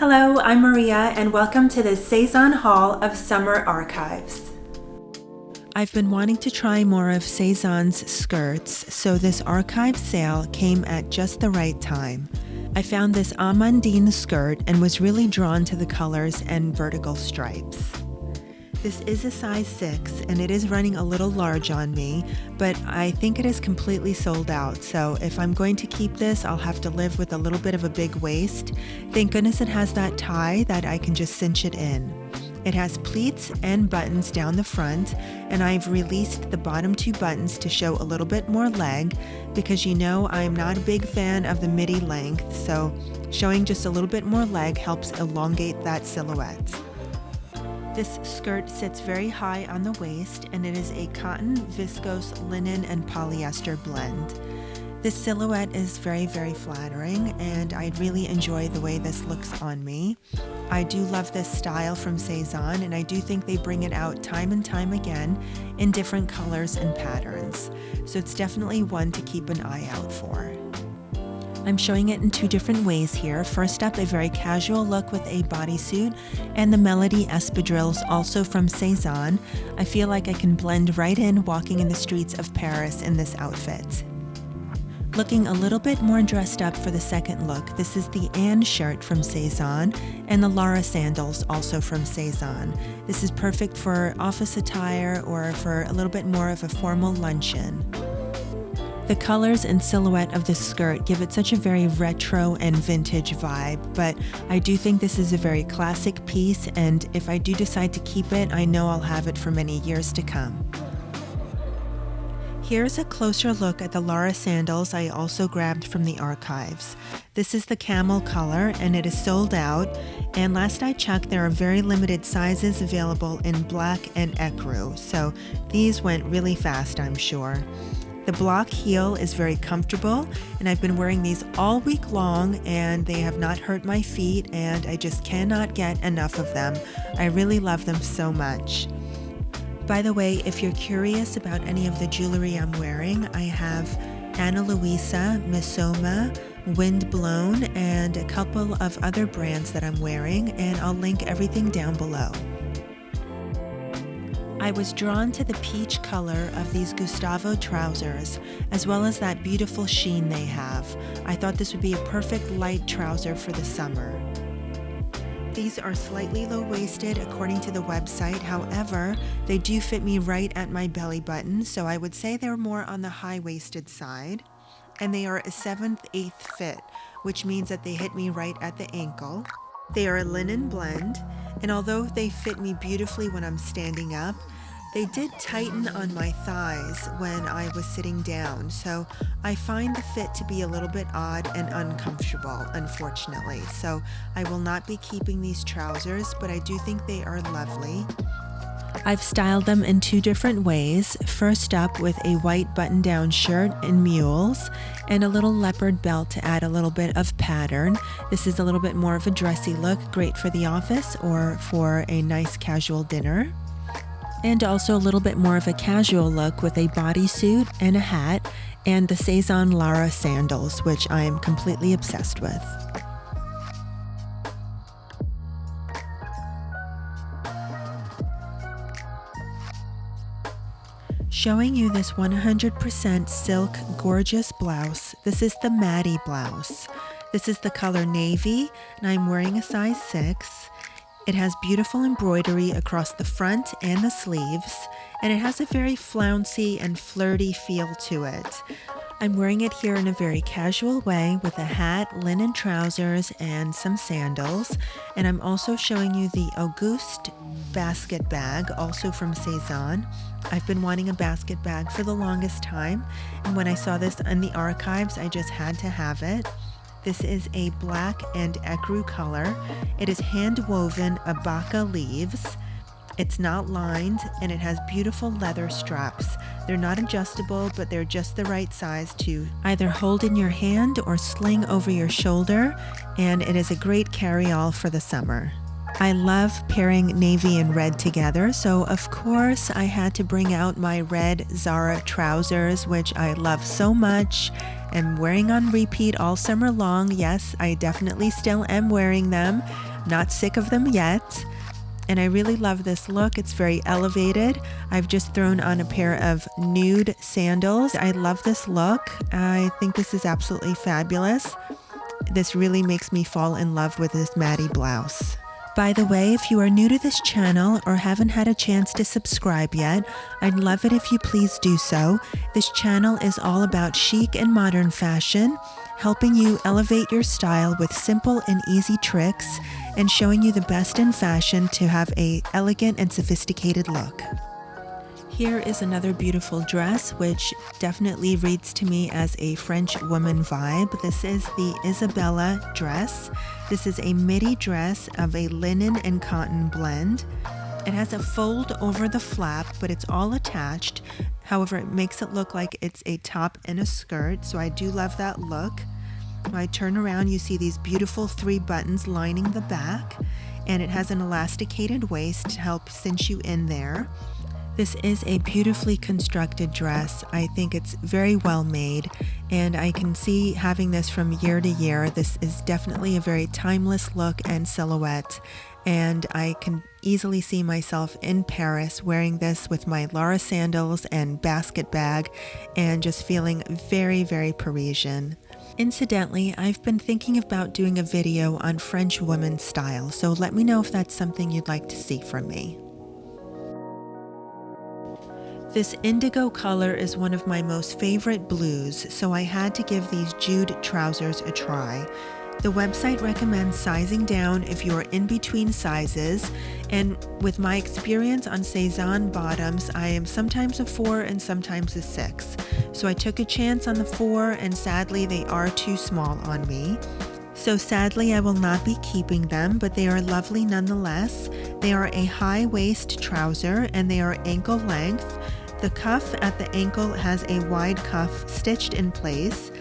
Hello, I'm Maria, and welcome to the Sezane Hall of Summer Archives. I've been wanting to try more of Sezane's skirts, so this archive sale came at just the right time. I found this Amandine skirt and was really drawn to the colors and vertical stripes. This is a size 6 and it is running a little large on me, but I think it is completely sold out, so if I'm going to keep this, I'll have to live with a little bit of a big waist. Thank goodness it has that tie that I can just cinch it in. It has pleats and buttons down the front, and I've released the bottom 2 buttons to show a little bit more leg because you know I'm not a big fan of the midi length, so showing just a little bit more leg helps elongate that silhouette. This skirt sits very high on the waist, and it is a cotton, viscose, linen, and polyester blend. This silhouette is very, very flattering, and I really enjoy the way this looks on me. I do love this style from Sezane, and I do think they bring it out time and time again in different colors and patterns. So it's definitely one to keep an eye out for. I'm showing it in 2 different ways here. First up, a very casual look with a bodysuit and the Melody Espadrilles, also from Sezane. I feel like I can blend right in walking in the streets of Paris in this outfit. Looking a little bit more dressed up for the second look, this is the Anne shirt from Sezane and the Lara sandals, also from Sezane. This is perfect for office attire or for a little bit more of a formal luncheon. The colors and silhouette of this skirt give it such a very retro and vintage vibe, but I do think this is a very classic piece, and if I do decide to keep it, I know I'll have it for many years to come. Here's a closer look at the Lara sandals I also grabbed from the archives. This is the camel color, and it is sold out, and last I checked there are very limited sizes available in black and ecru, so these went really fast, I'm sure. The block heel is very comfortable, and I've been wearing these all week long, and they have not hurt my feet, and I just cannot get enough of them. I really love them so much. By the way, if you're curious about any of the jewelry I'm wearing, I have Ana Luisa, Missoma, Windblown, and a couple of other brands that I'm wearing, and I'll link everything down below. I was drawn to the peach color of these Gustavo trousers, as well as that beautiful sheen they have. I thought this would be a perfect light trouser for the summer. These are slightly low-waisted according to the website, however, they do fit me right at my belly button, so I would say they're more on the high-waisted side. And they are a 7/8 fit, which means that they hit me right at the ankle. They are a linen blend, and although they fit me beautifully when I'm standing up, they did tighten on my thighs when I was sitting down, so I find the fit to be a little bit odd and uncomfortable, unfortunately. So I will not be keeping these trousers, but I do think they are lovely. I've styled them in 2 different ways. First up with a white button-down shirt in mules and a little leopard belt to add a little bit of pattern. This is a little bit more of a dressy look, great for the office or for a nice casual dinner. And also a little bit more of a casual look with a bodysuit and a hat and the Sezane Lara sandals, which I am completely obsessed with. Showing you this 100% silk gorgeous blouse. This is the Maddie blouse. This is the color navy, and I'm wearing a size 6. It has beautiful embroidery across the front and the sleeves, and it has a very flouncy and flirty feel to it. I'm wearing it here in a very casual way with a hat, linen trousers, and some sandals. And I'm also showing you the Auguste basket bag, also from Sezane. I've been wanting a basket bag for the longest time, and when I saw this in the archives, I just had to have it. This is a black and ecru color. It is hand-woven abaca leaves. It's not lined, and it has beautiful leather straps. They're not adjustable, but they're just the right size to either hold in your hand or sling over your shoulder, and it is a great carry-all for the summer. I love pairing navy and red together, so of course I had to bring out my red Zara trousers, which I love so much. I'm wearing on repeat all summer long. Yes, I definitely still am wearing them. not sick of them yet. And I really love this look. It's very elevated. I've just thrown on a pair of nude sandals. I love this look. I think this is absolutely fabulous. This really makes me fall in love with this Maddie blouse. By the way, if you are new to this channel or haven't had a chance to subscribe yet, I'd love it if you please do so. This channel is all about chic and modern fashion, helping you elevate your style with simple and easy tricks, and showing you the best in fashion to have an elegant and sophisticated look. Here is another beautiful dress, which definitely reads to me as a French woman vibe. This is the Isabella dress. This is a midi dress of a linen and cotton blend. It has a fold over the flap, but it's all attached. However, it makes it look like it's a top and a skirt, so I do love that look. When I turn around, you see these beautiful 3 buttons lining the back, and it has an elasticated waist to help cinch you in there. This is a beautifully constructed dress. I think it's very well made, and I can see having this from year to year. This is definitely a very timeless look and silhouette, and I can easily see myself in Paris wearing this with my Lara sandals and basket bag and just feeling very, very Parisian. Incidentally, I've been thinking about doing a video on French women's style, so let me know if that's something you'd like to see from me. This indigo color is one of my most favorite blues, so I had to give these Jude trousers a try. The website recommends sizing down if you're in between sizes, and with my experience on Sezane bottoms, I am sometimes a 4 and sometimes a 6. So I took a chance on the 4, and sadly they are too small on me. So sadly I will not be keeping them, but they are lovely nonetheless. They are a high waist trouser and they are ankle length. The cuff at the ankle has a wide cuff stitched in place,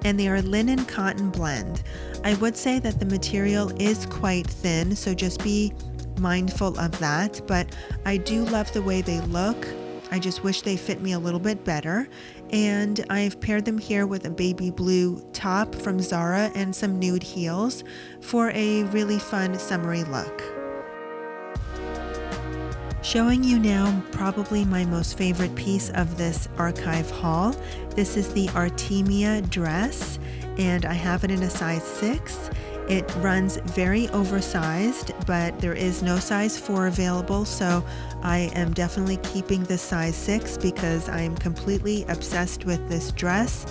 and they are linen cotton blend. I would say that the material is quite thin, so just be mindful of that, but I do love the way they look. I just wish they fit me a little bit better, and I've paired them here with a baby blue top from Zara and some nude heels for a really fun summery look. Showing you now probably my most favorite piece of this archive haul. This is the Artemia dress, and I have it in a size 6. It runs very oversized, but there is no size 4 available, so I am definitely keeping this size 6 because I am completely obsessed with this dress.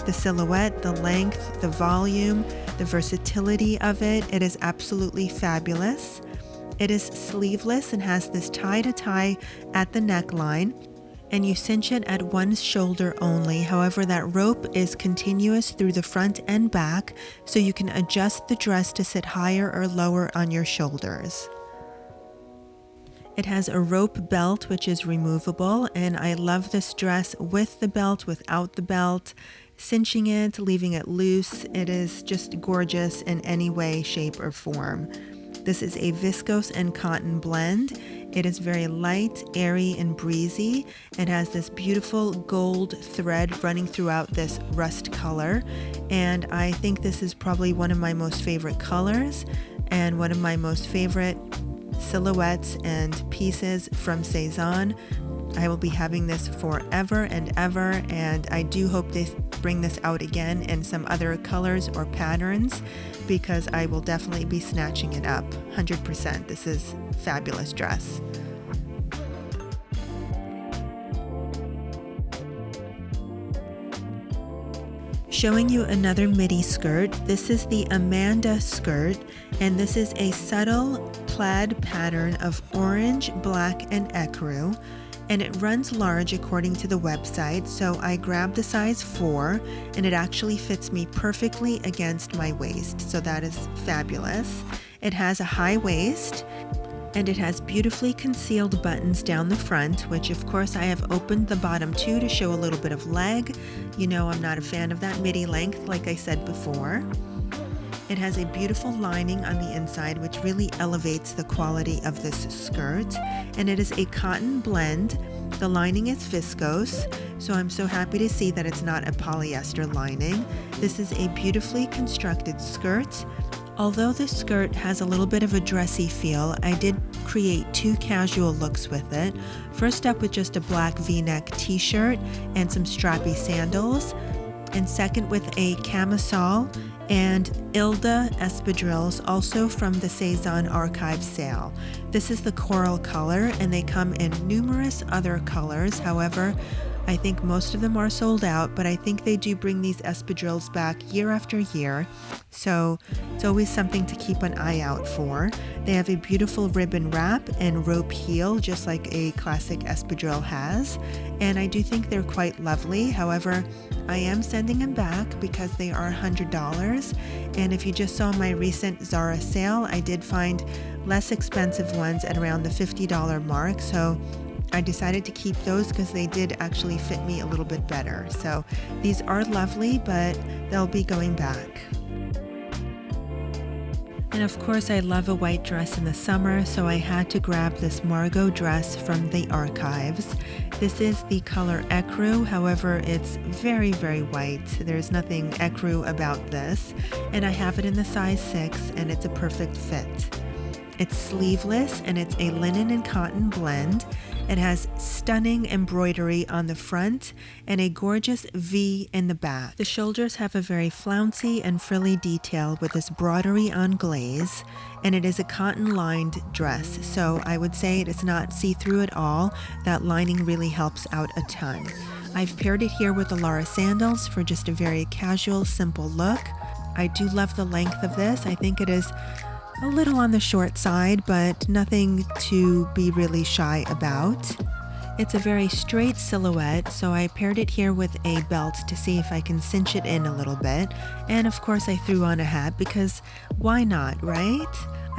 The silhouette, the length, the volume, the versatility of it. It is absolutely fabulous. It is sleeveless and has this tie-to-tie at the neckline, and you cinch it at one shoulder only. However, that rope is continuous through the front and back, so you can adjust the dress to sit higher or lower on your shoulders. It has a rope belt which is removable, and I love this dress with the belt, without the belt, cinching it, leaving it loose. It is just gorgeous in any way, shape, or form. This is a viscose and cotton blend. It is very light, airy, and breezy. It has this beautiful gold thread running throughout this rust color, and I think this is probably one of my most favorite colors and one of my most favorite silhouettes and pieces from Sezane. I will be having this forever and ever, and I do hope they bring this out again in some other colors or patterns, because I will definitely be snatching it up 100%. This is a fabulous dress. Showing you another midi skirt. This is the Amanda skirt, and this is a subtle plaid pattern of orange, black, and ecru, and it runs large according to the website, so I grabbed a size 4, and it actually fits me perfectly against my waist, so that is fabulous. It has a high waist, and it has beautifully concealed buttons down the front, which of course I have opened the bottom too to show a little bit of leg. You know I'm not a fan of that midi length, like I said before. It has a beautiful lining on the inside, which really elevates the quality of this skirt, and it is a cotton blend. The lining is viscose, so I'm so happy to see that it's not a polyester lining. This is a beautifully constructed skirt. Although the skirt has a little bit of a dressy feel, I did create 2 casual looks with it. First up with just a black v-neck t-shirt and some strappy sandals, and second with a camisole and Ilda espadrilles, also from the Sezane Archives sale. This is the coral color, and they come in numerous other colors. However, I think most of them are sold out, but I think they do bring these espadrilles back year after year, so it's always something to keep an eye out for. They have a beautiful ribbon wrap and rope heel, just like a classic espadrille has, and I do think they're quite lovely. However, I am sending them back because they are $100, and if you just saw my recent Zara sale, I did find less expensive ones at around the $50 mark, so I decided to keep those because they did actually fit me a little bit better. So these are lovely, but they'll be going back. And of course, I love a white dress in the summer, so I had to grab this Margot dress from the Archives. This is the color ecru, however, it's very, very white. There's nothing ecru about this, and I have it in the size 6, and it's a perfect fit. It's sleeveless, and it's a linen and cotton blend. It has stunning embroidery on the front and a gorgeous V in the back. The shoulders have a very flouncy and frilly detail with this broderie on glaze, and it is a cotton-lined dress, so I would say it is not see-through at all. That lining really helps out a ton. I've paired it here with the Lara sandals for just a very casual, simple look. I do love the length of this. I think it is a little on the short side, but nothing to be really shy about. It's a very straight silhouette, so I paired it here with a belt to see if I can cinch it in a little bit. And of course I threw on a hat because why not, right?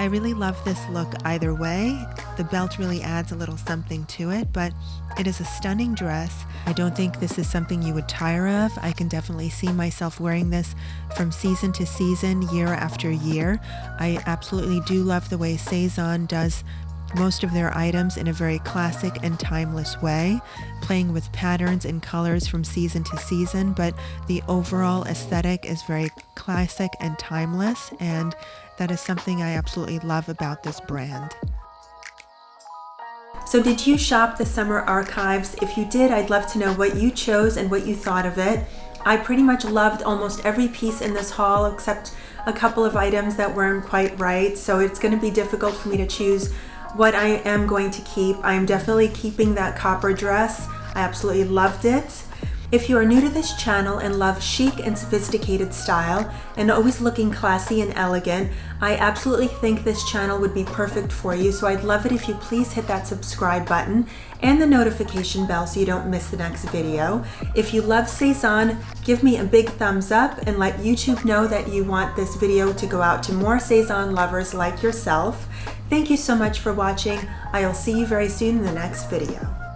I really love this look either way. The belt really adds a little something to it, but it is a stunning dress. I don't think this is something you would tire of. I can definitely see myself wearing this from season to season, year after year. I absolutely do love the way Sezane does most of their items in a very classic and timeless way, playing with patterns and colors from season to season, but the overall aesthetic is very classic and timeless, and that is something I absolutely love about this brand. So did you shop the Summer Archives? If you did, I'd love to know what you chose and what you thought of it. I pretty much loved almost every piece in this haul except a couple of items that weren't quite right, so it's going to be difficult for me to choose what I am going to keep. I am definitely keeping that copper dress. I absolutely loved it. If you are new to this channel and love chic and sophisticated style and always looking classy and elegant, I absolutely think this channel would be perfect for you, so I'd love it if you please hit that subscribe button and the notification bell so you don't miss the next video. If you love Sezane, give me a big thumbs up and let YouTube know that you want this video to go out to more Sezane lovers like yourself. Thank you so much for watching. I'll see you very soon in the next video.